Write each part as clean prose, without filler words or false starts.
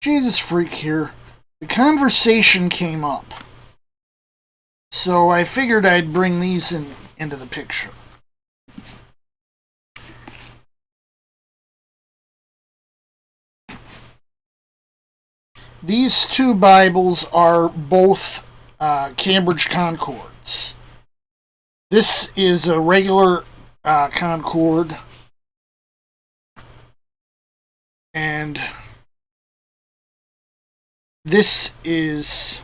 Jesus freak here. The conversation came up. So I figured I'd bring these into the picture. These two Bibles are both Cambridge Concords. This is a regular Concord, and this is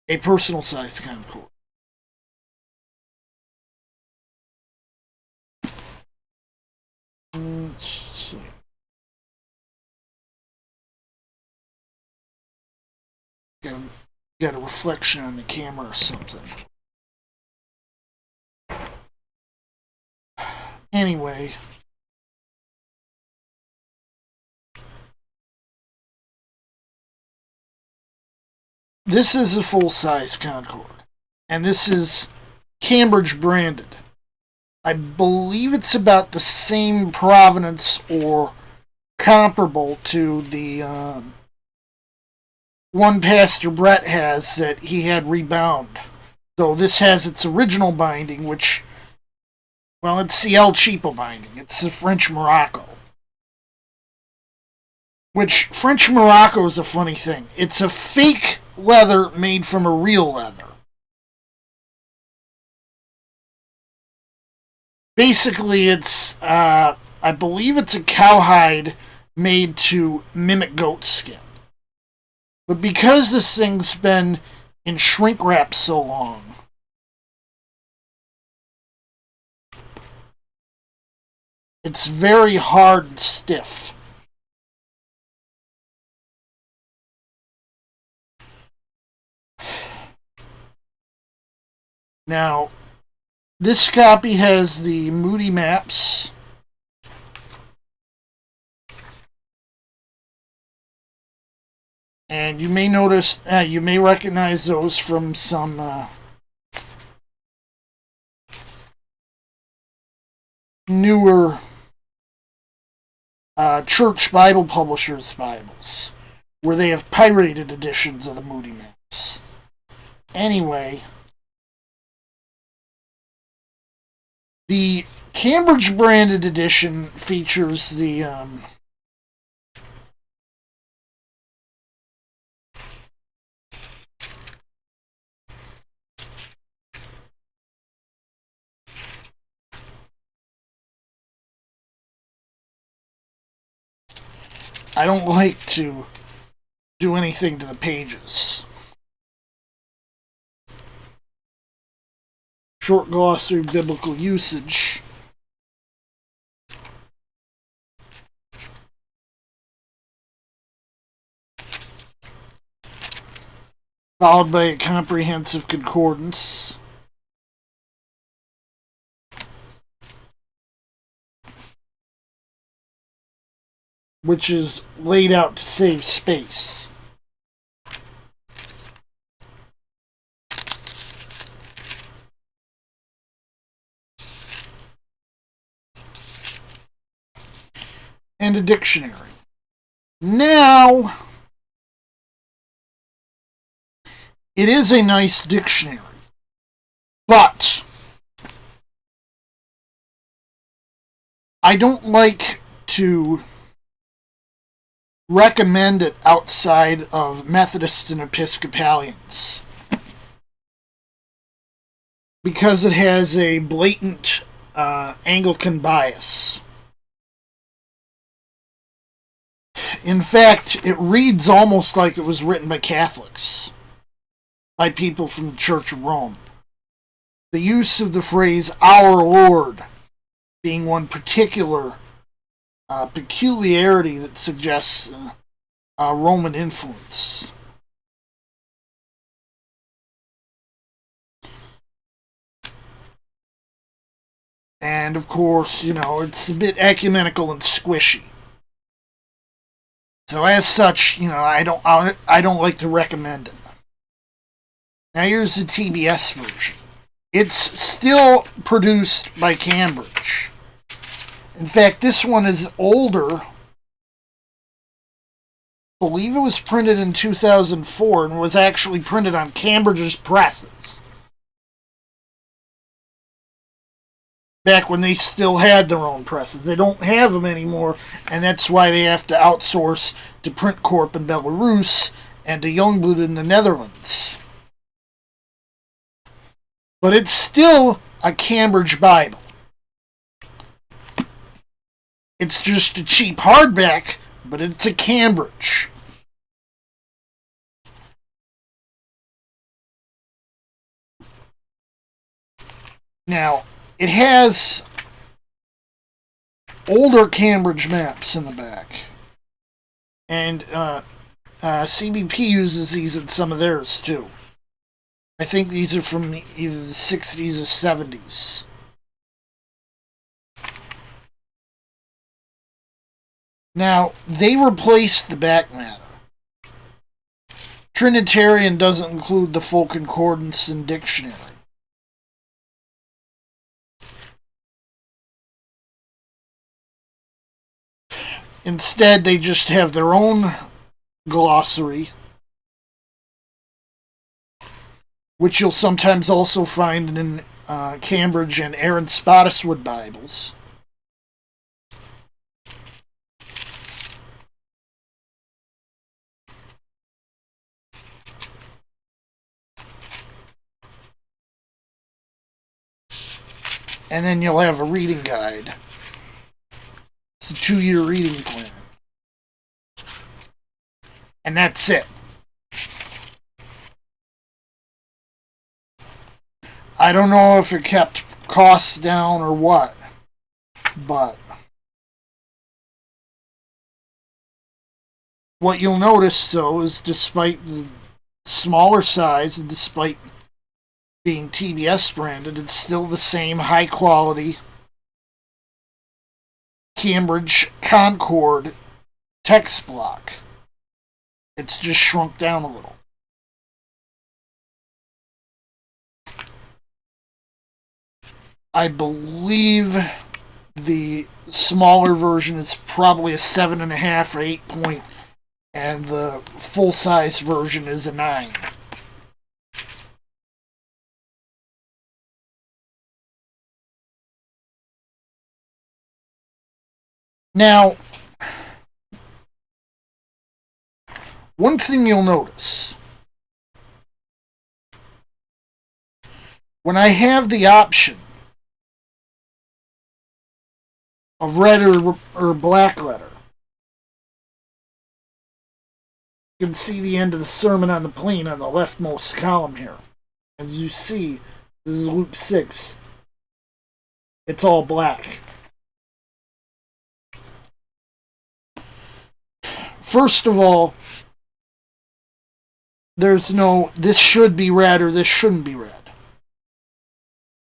a personal-sized Concord. Let's see. Got a reflection on the camera or something. Anyway. This is a full-size Concord. And this is Cambridge branded. I believe it's about the same provenance or comparable to the one Pastor Brett has that he had rebound. Though this has its original binding, which, well, it's the El Cheapo binding. It's the French Morocco. Which, French Morocco is a funny thing. It's a fake leather made from a real leather. Basically, it's, I believe it's a cowhide made to mimic goat skin. But because this thing's been in shrink wrap so long, it's very hard and stiff. Now, this copy has the Moody maps. And you may notice, you may recognize those from some newer church Bible publishers' Bibles, where they have pirated editions of the Moody maps. Anyway, the Cambridge branded edition features the I don't like to do anything to the pages. Short glossary biblical usage. Followed by a comprehensive concordance. Which is laid out to save space. And a dictionary. Now, it is a nice dictionary, but I don't like to recommend it outside of Methodists and Episcopalians because it has a blatant Anglican bias. In fact, it reads almost like it was written by Catholics, by people from the Church of Rome. The use of the phrase "our Lord" being one particular peculiarity that suggests Roman influence. And of course, it's a bit ecumenical and squishy. So as such, I don't like to recommend it. Now here's the TBS version. It's still produced by Cambridge. In fact, this one is older believe it was printed in 2004 and was actually printed on Cambridge's presses. Back when they still had their own presses. They don't have them anymore, and that's why they have to outsource to Print Corp in Belarus and to Youngblood in the Netherlands. But it's still a Cambridge Bible. It's just a cheap hardback, but it's a Cambridge. Now, it has older Cambridge maps in the back. And CBP uses these in some of theirs, too. I think these are from either the 60s or 70s. Now, they replaced the back matter. Trinitarian doesn't include the full concordance and dictionary. Instead, they just have their own glossary, which you'll sometimes also find in Cambridge and Aaron Spottiswoode Bibles. And then you'll have a reading guide. It's a 2-year reading plan. And that's it. I don't know if it kept costs down or what, but what you'll notice, though, is despite the smaller size and despite being TBS branded, it's still the same high quality Cambridge Concord text block. It's just shrunk down a little. I believe the smaller version is probably a 7.5 or 8 point, and the full size version is a 9. Now, one thing you'll notice, when I have the option of red or black letter, you can see the end of the Sermon on the Plain on the leftmost column here. As you see, this is Luke 6. It's all black. First of all, there's no, this should be red or this shouldn't be red,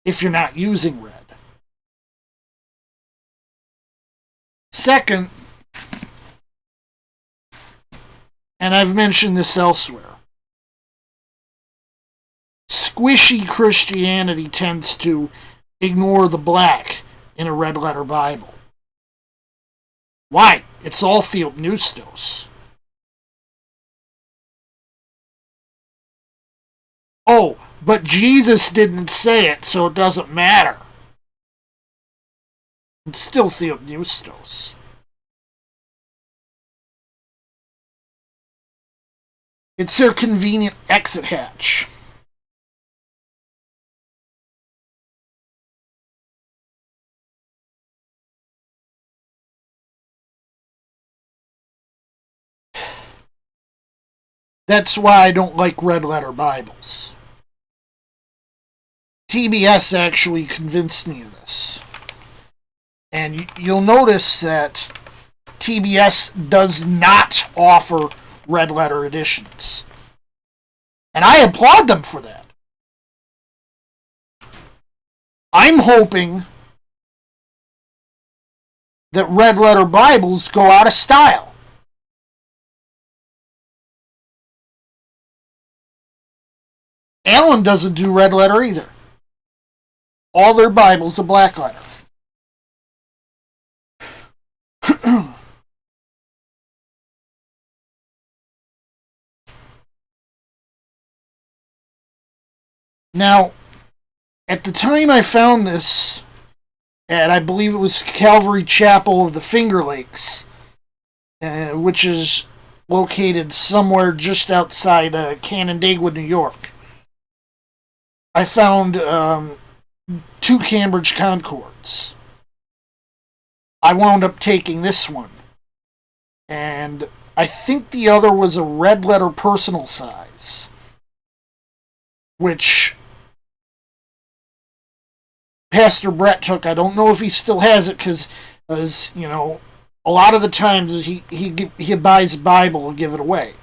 if you're not using red. Second, and I've mentioned this elsewhere, squishy Christianity tends to ignore the black in a red letter Bible. Why? It's all Theopneustos. Oh, but Jesus didn't say it, so it doesn't matter. It's still Theopneustos. It's their convenient exit hatch. That's why I don't like red letter Bibles. TBS actually convinced me of this. And you'll notice that TBS does not offer red letter editions. And I applaud them for that. I'm hoping that red letter Bibles go out of style. Allen doesn't do red letter either. All their Bibles are black letter. Now, at the time I found this, and I believe it was Calvary Chapel of the Finger Lakes, which is located somewhere just outside Canandaigua, New York. I found two Cambridge Concords. I wound up taking this one, and I think the other was a red letter personal size, which Pastor Brett took. I don't know if he still has it because, you know, a lot of the times he buys a Bible and give it away.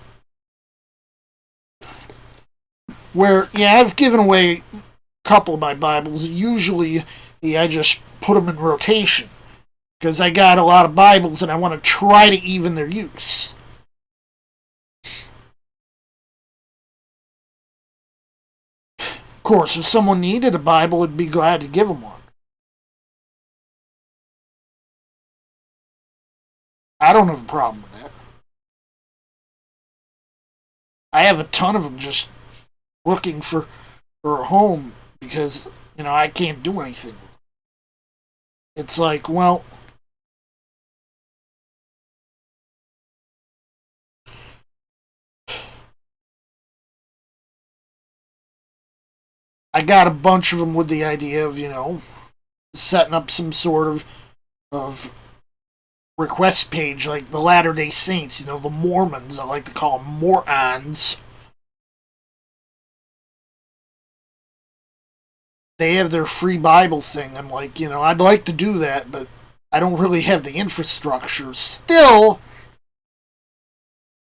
Where, yeah, I've given away a couple of my Bibles. Usually, I just put them in rotation because I got a lot of Bibles and I want to try to even their use. Of course, if someone needed a Bible, I'd be glad to give them one. I don't have a problem with that. I have a ton of them just looking for a home because, you know, I can't do anything. It's like, well, I got a bunch of them with the idea of, you know, setting up some sort of request page like the Latter day Saints, you know, the Mormons. I like to call them morons. They have their free Bible thing. I'm like, you know, I'd like to do that, but I don't really have the infrastructure. Still,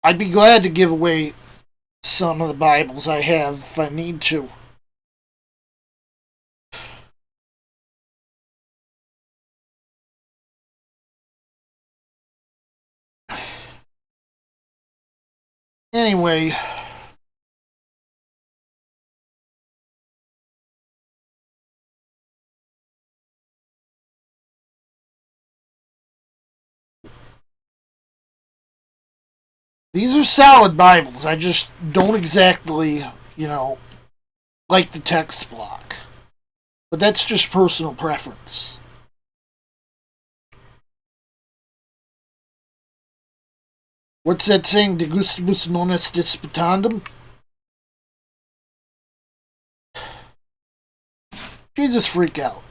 I'd be glad to give away some of the Bibles I have if I need to. Anyway, these are solid Bibles. I just don't exactly, you know, like the text block. But that's just personal preference. What's that saying? De gustibus non est disputandum? Jesus, freak out.